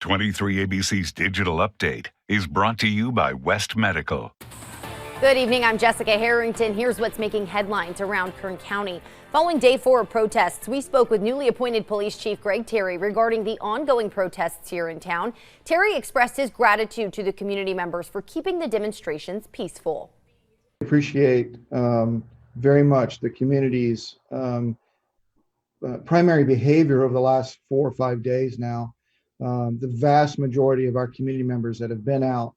23 ABC's Digital Update is brought to you by West Medical. Good evening, I'm Jessica Harrington. Here's what's making headlines around Kern County. Following day 4 of protests, we spoke with newly appointed Police Chief Greg Terry regarding the ongoing protests here in town. Terry expressed his gratitude to the community members for keeping the demonstrations peaceful. I appreciate very much the community's primary behavior over the last 4 or 5 days now. The vast majority of our community members that have been out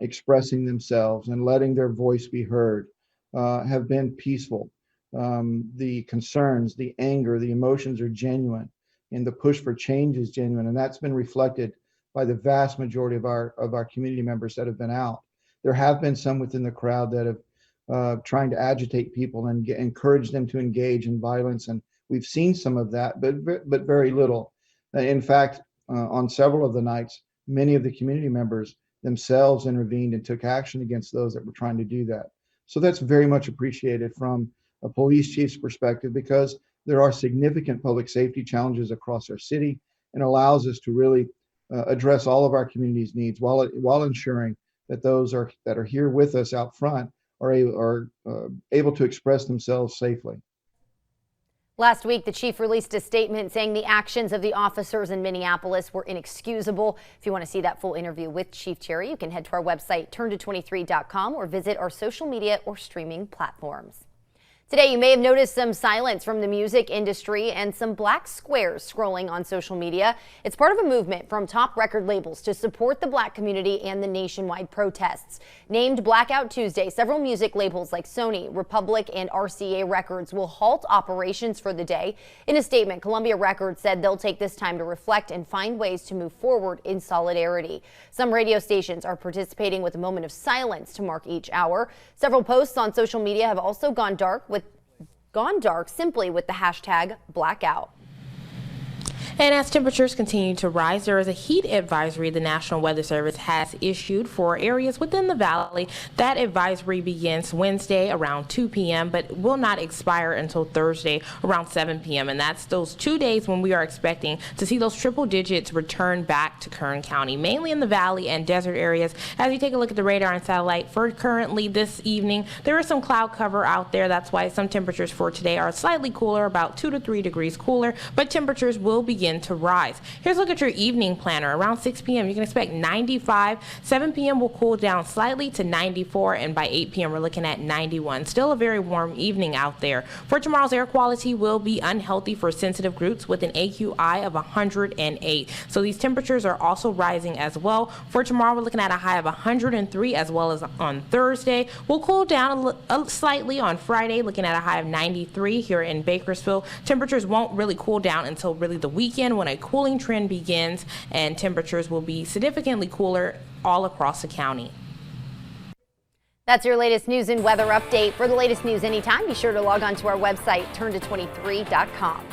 expressing themselves and letting their voice be heard have been peaceful. The concerns, the anger, the emotions are genuine, and the push for change is genuine, and that's been reflected by the vast majority of our community members that have been out. There have been some within the crowd that have trying to agitate people and encourage them to engage in violence, and we've seen some of that, but very little. In fact, on several of the nights, many of the community members themselves intervened and took action against those that were trying to do that. So that's very much appreciated from a police chief's perspective, because there are significant public safety challenges across our city, and allows us to really address all of our community's needs while ensuring that those that are here with us out front are able to express themselves safely. Last week, the chief released a statement saying the actions of the officers in Minneapolis were inexcusable. If you want to see that full interview with Chief Terry, you can head to our website, turnto23.com, or visit our social media or streaming platforms. Today, you may have noticed some silence from the music industry and some black squares scrolling on social media. It's part of a movement from top record labels to support the black community and the nationwide protests. Named Blackout Tuesday, several music labels like Sony, Republic, and RCA Records will halt operations for the day. In a statement, Columbia Records said they'll take this time to reflect and find ways to move forward in solidarity. Some radio stations are participating with a moment of silence to mark each hour. Several posts on social media have also gone dark simply with the hashtag blackout. And as temperatures continue to rise, there is a heat advisory the National Weather Service has issued for areas within the valley. That advisory begins Wednesday around 2 p.m. but will not expire until Thursday around 7 p.m. And that's those 2 days when we are expecting to see those triple digits return back to Kern County, mainly in the valley and desert areas. As you take a look at the radar and satellite for currently this evening, there is some cloud cover out there. That's why some temperatures for today are slightly cooler, about 2 to 3 degrees cooler, but temperatures will begin to rise. Here's a look at your evening planner. Around 6 p.m. you can expect 95. 7 p.m. will cool down slightly to 94, and by 8 p.m. we're looking at 91. Still a very warm evening out there. For tomorrow's air quality will be unhealthy for sensitive groups with an AQI of 108. So these temperatures are also rising as well. For tomorrow we're looking at a high of 103, as well as on Thursday. We'll cool down slightly on Friday, looking at a high of 93 here in Bakersfield. Temperatures won't really cool down until really the weekend, when a cooling trend begins, and temperatures will be significantly cooler all across the county. That's your latest news and weather update. For the latest news anytime, be sure to log on to our website, turnto23.com.